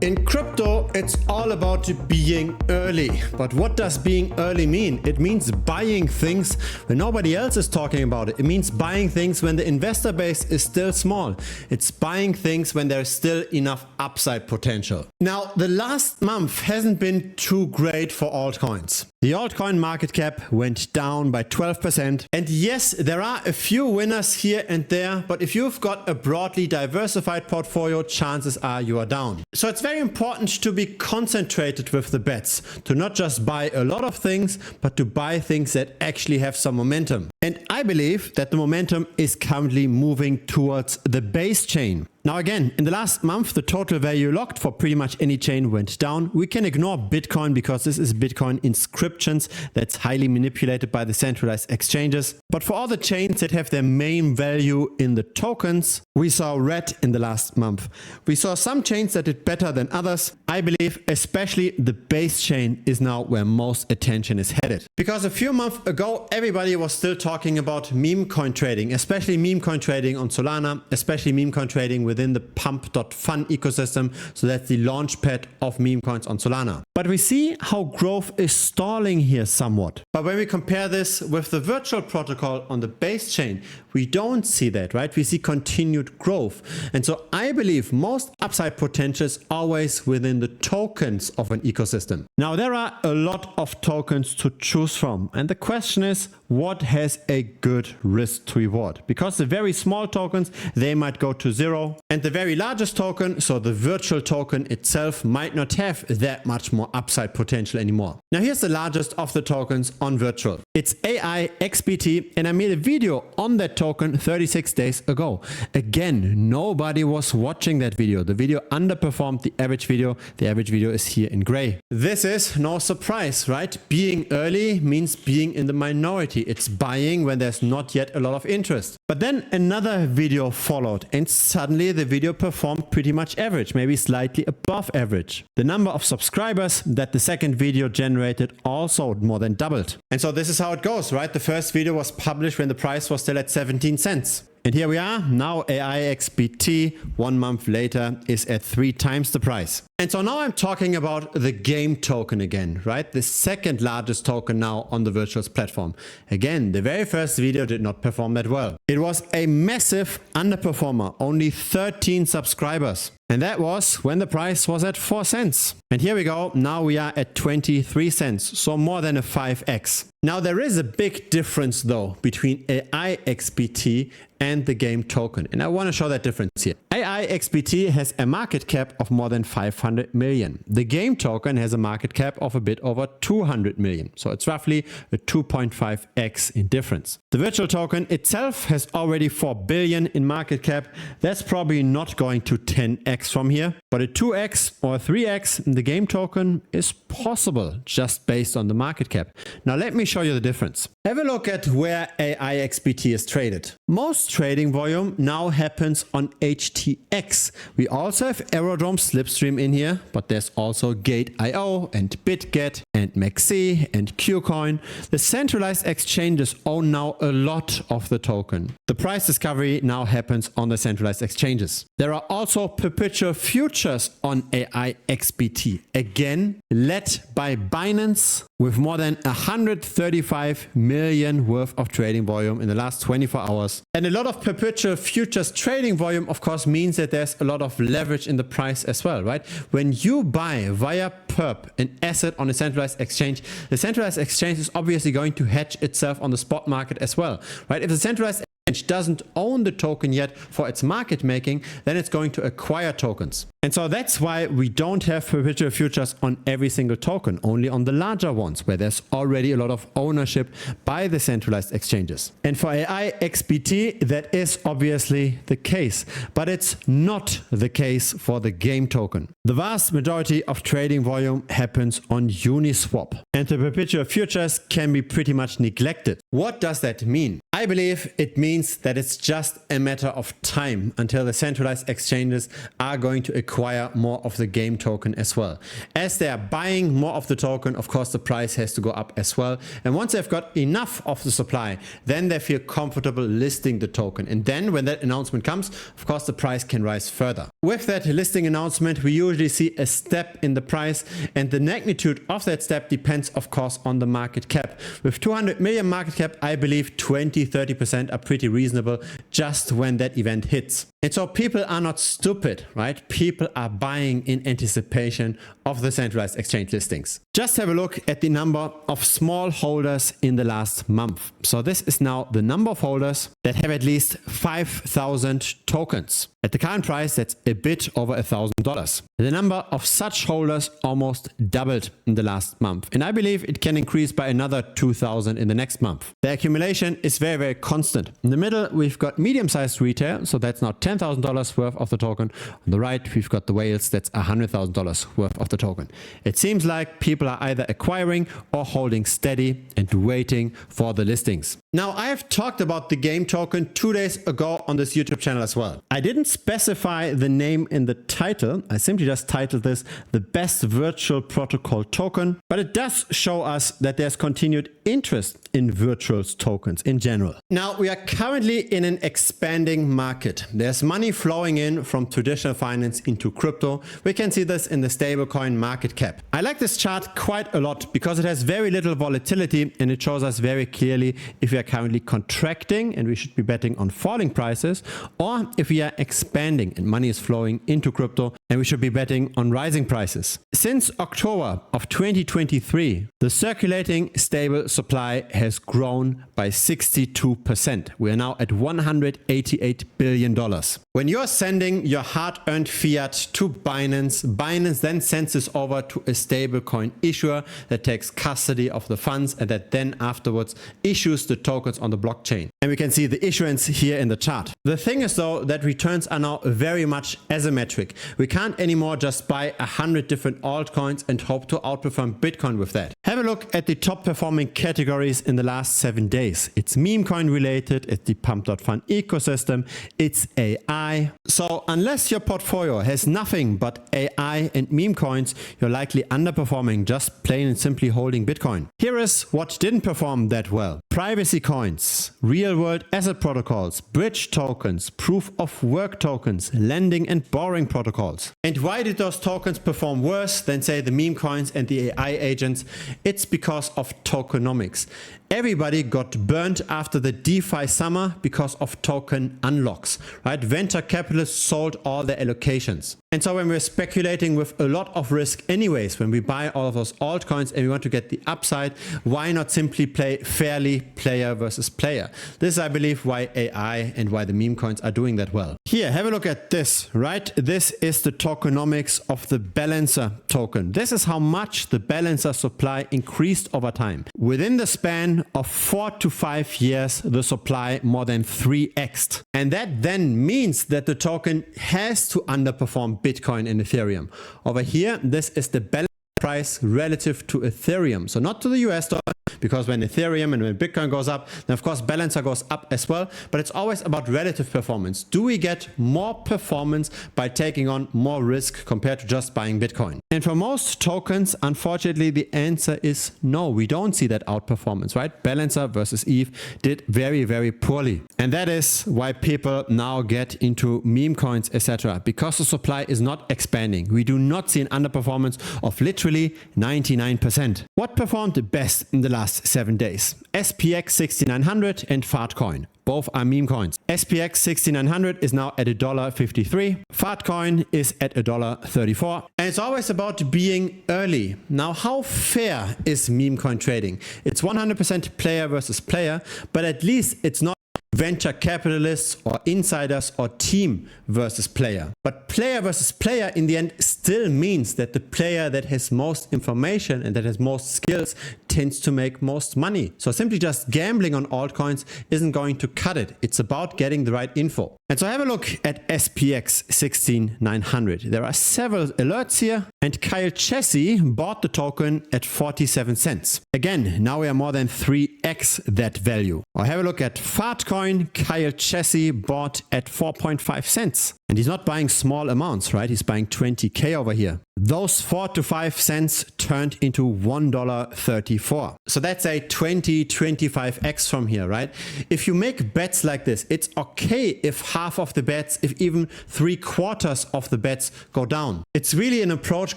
In crypto, it's all about being early. But what does being early mean? It means buying things when nobody else is talking about it. It means buying things when the investor base is still small. It's buying things when there's still enough upside potential. Now, the last month hasn't been too great for altcoins. The altcoin market cap went down by 12%. And yes, there are a few winners here and there, but if you've got a broadly diversified portfolio, chances are you are down. So it's very important to be concentrated with the bets, to not just buy a lot of things, but to buy things that actually have some momentum. And I believe that the momentum is currently moving towards the base chain. Now again, in the last month, the total value locked for pretty much any chain went down. We can ignore Bitcoin because this is Bitcoin inscriptions that's highly manipulated by the centralized exchanges. But for all the chains that have their main value in the tokens, we saw red in the last month. We saw some chains that did better than others. I believe especially the base chain is now where most attention is headed. Because a few months ago, everybody was still talking about Memecoin trading, especially Memecoin trading on Solana, especially Memecoin trading within the Pump.fun ecosystem. So that's the launch pad of meme coins on Solana. But we see how growth is stalling here somewhat. But when we compare this with the virtual protocol on the base chain, we don't see that, right? We see continued growth. And so I believe most upside potential is always within the tokens of an ecosystem. Now, there are a lot of tokens to choose from. And the question is, what has a good risk to reward? Because the very small tokens, they might go to zero. And the very largest token, so the virtual token itself, might not have that much more upside potential anymore. Now here's the largest of the tokens on virtual. It's AIXBT, and I made a video on that token 36 days ago. Again, nobody was watching that video. The video underperformed the average video. The average video is here in gray. This is no surprise, right? Being early means being in the minority. It's buying when there's not yet a lot of interest. But then another video followed, and suddenly the video performed pretty much average, maybe slightly above average. The number of subscribers that the second video generated also more than doubled. And so this is how it goes, right? The first video was published when the price was still at 17 cents. And here we are, now AIXBT 1 month later is at 3 times the price. And so now I'm talking about the game token again, right? The second largest token now on the Virtuals platform. Again, the very first video did not perform that well. It was a massive underperformer, only 13 subscribers. And that was when the price was at 4 cents. And here we go, now we are at 23 cents, so more than a 5x. Now there is a big difference though between AIXBT and the game token. And I want to show that difference here. AIXBT has a market cap of more than 500 million. The game token has a market cap of a bit over 200 million. So it's roughly a 2.5x in difference. The virtual token itself has already 4 billion in market cap. That's probably not going to 10x from here, but a 2x or 3x in the game token is possible just based on the market cap. Now let me show you the difference. Have a look at where AIXBT is traded. Most trading volume now happens on HTX. We also have Aerodrome Slipstream in here, but there's also Gate.io and BitGet and MEXC and KuCoin. The centralized exchanges own now a lot of the token. The price discovery now happens on the centralized exchanges. There are also perpetual futures on AIXBT, again led by Binance, with more than 135 million worth of trading volume in the last 24 hours. And a lot of perpetual futures trading volume, of course, means that there's a lot of leverage in the price as well, right? When you buy via perp an asset on a centralized exchange, the centralized exchange is obviously going to hedge itself on the spot market as well, right? If the centralized doesn't own the token yet for its market making, then it's going to acquire tokens. And so that's why we don't have perpetual futures on every single token, only on the larger ones where there's already a lot of ownership by the centralized exchanges. And for AIXBT, that is obviously the case, but it's not the case for the game token. The vast majority of trading volume happens on Uniswap, and the perpetual futures can be pretty much neglected. What does that mean? I believe it means that it's just a matter of time until the centralized exchanges are going to acquire more of the game token as well. As they are buying more of the token, of course the price has to go up as well. And once they've got enough of the supply, then they feel comfortable listing the token. And then when that announcement comes, of course the price can rise further. With that listing announcement, we usually see a step in the price, and the magnitude of that step depends of course on the market cap. With 200 million market cap, I believe 20-30% are pretty reasonable just when that event hits. And so people are not stupid, right? People are buying in anticipation of the centralized exchange listings. Just have a look at the number of small holders in the last month. So this is now the number of holders that have at least 5,000 tokens. At the current price, that's a bit over $1,000. The number of such holders almost doubled in the last month. And I believe it can increase by another 2,000 in the next month. The accumulation is very, very constant. In the middle, we've got medium-sized retail. So that's now $10,000 worth of the token. On the right, we've got the whales. That's $100,000 worth of the token. It seems like people are either acquiring or holding steady and waiting for the listings. Now, I have talked about the game token 2 days ago on this YouTube channel as well. I didn't specify the name in the title. I simply just titled this the best virtual protocol token, but it does show us that there's continued interest in virtual tokens in general. Now, we are currently in an expanding market. There's money flowing in from traditional finance into crypto. We can see this in the stablecoin market cap. I like this chart quite a lot because it has very little volatility and it shows us very clearly if we are currently contracting and we should be betting on falling prices, or if we are expanding and money is flowing into crypto and we should be betting on rising prices. Since October of 2023, the circulating stable supply has grown by 62%. We are now at $188 billion. When you're sending your hard-earned fiat to Binance, Binance then sends this over to a stablecoin issuer that takes custody of the funds and that then afterwards issues the tokens on the blockchain. And we can see the issuance here in the chart. The thing is though that returns are now very much asymmetric. We can't anymore just buy 100 different altcoins and hope to outperform Bitcoin with that. Have a look at the top performing categories in the last 7 days. It's Memecoin related, it's the Pump.fun ecosystem, it's AI. So unless your portfolio has nothing but AI and meme coins, you're likely underperforming just plain and simply holding Bitcoin. Here is what didn't perform that well. Privacy coins, real-world asset protocols, bridge tokens, proof of work tokens, lending and borrowing protocols. And why did those tokens perform worse than say the meme coins and the AI agents? It's because of tokenomics. Everybody got burnt after the DeFi summer because of token unlocks, right? Venture capitalists sold all their allocations. And so when we're speculating with a lot of risk anyways, when we buy all of those altcoins and we want to get the upside, why not simply play fairly player versus player? This is, I believe, why AI and why the meme coins are doing that well. Here, have a look at this, right? This is the tokenomics of the balancer token. This is how much the balancer supply increased over time. Within the span of 4 to 5 years, the supply more than 3x'd. And that then means that the token has to underperform Bitcoin and Ethereum. Over here, this is the balance price relative to Ethereum. So not to the US dollar, because when Ethereum and when Bitcoin goes up, then of course Balancer goes up as well, but it's always about relative performance. Do we get more performance by taking on more risk compared to just buying Bitcoin? And for most tokens, unfortunately, the answer is no. We don't see that outperformance, right? Balancer versus ETH did very, very poorly. And that is why people now get into meme coins, etc. Because the supply is not expanding. We do not see an underperformance of literally 99%. What performed best in the last 7 days? SPX 6900 and Fartcoin. Both are meme coins. SPX 6900 is now at $1.53. Fartcoin is at $1.34. And it's always about being early. Now, how fair is meme coin trading? It's 100% player versus player, but at least it's not venture capitalists or insiders or team versus player. But player versus player in the end still means that the player that has most information and that has most skills tends to make most money. So simply just gambling on altcoins isn't going to cut it. It's about getting the right info. And so have a look at SPX 16900. There are several alerts here, and Kyle Chessy bought the token at 47 cents. Again, now we are more than 3x that value. Or have a look at Fartcoin. Kyle Chessy bought at 4.5 cents. And he's not buying small amounts, right? He's buying 20K over here. Those 4 to 5 cents turned into $1.34. So that's a 25x from here, right? If you make bets like this, it's okay if half of the bets, if even 3/4 of the bets go down. It's really an approach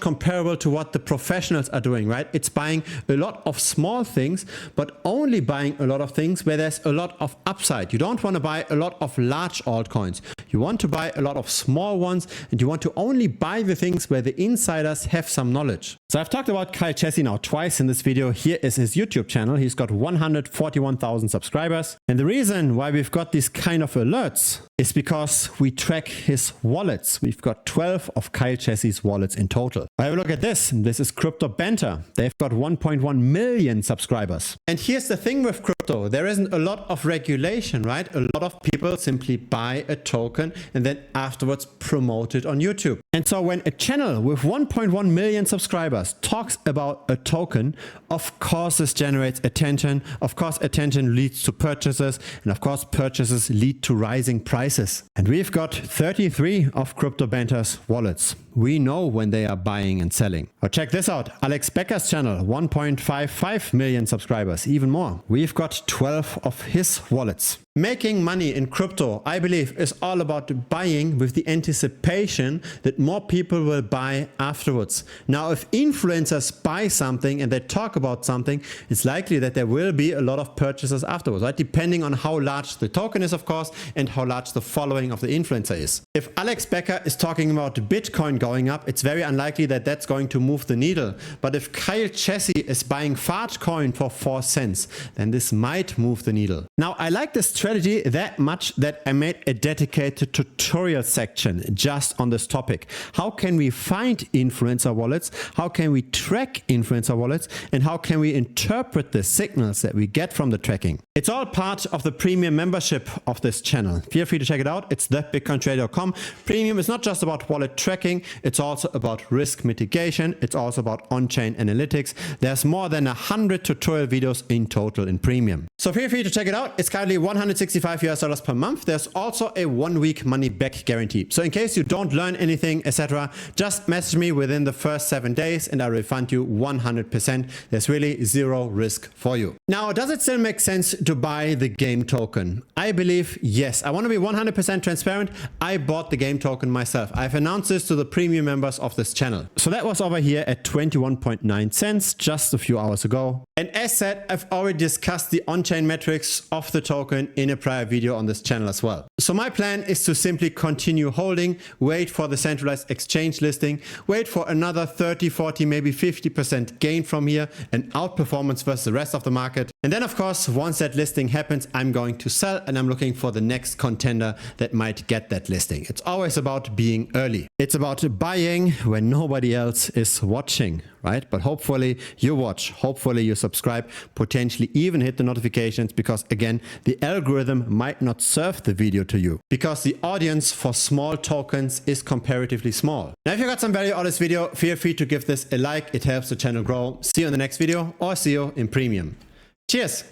comparable to what the professionals are doing, right? It's buying a lot of small things, but only buying a lot of things where there's a lot of upside. You don't want to buy a lot of large altcoins. You want to buy a lot of small ones, and you want to only buy the things where the insiders have some knowledge. So I've talked about Kyle Chessy now twice in this video. Here is his YouTube channel. He's got 141,000 subscribers. And the reason why we've got these kind of alerts is because we track his wallets. We've got 12 of Kyle Chessy's wallets in total. Have a look at this. This is Crypto Banter. They've got 1.1 million subscribers. And here's the thing with crypto. There isn't a lot of regulation, right? A lot of people simply buy a token and then afterwards promote it on YouTube. And so when a channel with 1.1 million subscribers talks about a token, of course this generates attention. Of course attention leads to purchases, and of course purchases lead to rising prices. And we've got 33 of Crypto Banter's wallets. We know when they are buying and selling. Or check this out. Alex Becker's channel, 1.55 million subscribers, even more. We've got 12 of his wallets. Making money in crypto, I believe, is all about buying with the anticipation that more people will buy afterwards. Now, if influencers buy something and they talk about something, it's likely that there will be a lot of purchases afterwards, right? Depending on how large the token is, of course, and how large the following of the influencer is. If Alex Becker is talking about Bitcoin going up, it's very unlikely that that's going to move the needle. But if Kyle Chessy is buying Fartcoin for 4 cents, then this might move the needle. Now, I like this strategy that much that I made a dedicated tutorial section just on this topic. How can we find influencer wallets? How can we track influencer wallets? And how can we interpret the signals that we get from the tracking? It's all part of the premium membership of this channel. Feel free to check it out. It's thebitcointrader.com. Premium is not just about wallet tracking. It's also about risk mitigation. It's also about on-chain analytics. There's more than 100 tutorial videos in total in premium. So feel free to check it out. It's currently $165 per month. There's also a 1-week money back guarantee. So in case you don't learn anything, etc., just message me within the first 7 days and I refund you 100%. There's really zero risk for you. Now, does it still make sense to buy the game token? I believe yes. I want to be 100% transparent. I bought the game token myself. I've announced this to the premium members of this channel. So that was over here at 21.9 cents just a few hours ago. And as said, I've already discussed the on-chain metrics of the token in a prior video on this channel as well. So my plan is to simply continue holding, wait for the centralized exchange listing, wait for another 30, 40, maybe 50% gain from here, and outperformance versus the rest of the market. And then of course, once that listing happens, I'm going to sell and I'm looking for the next contender that might get that listing. It's always about being early. It's about buying when nobody else is watching, right? But hopefully you watch, hopefully you subscribe, potentially even hit the notifications, because again, the algorithm might not serve the video to you because the audience for small tokens is comparatively small. Now, if you got some value out of this video, feel free to give this a like. It helps the channel grow. See you in the next video, or see you in premium. Cheers.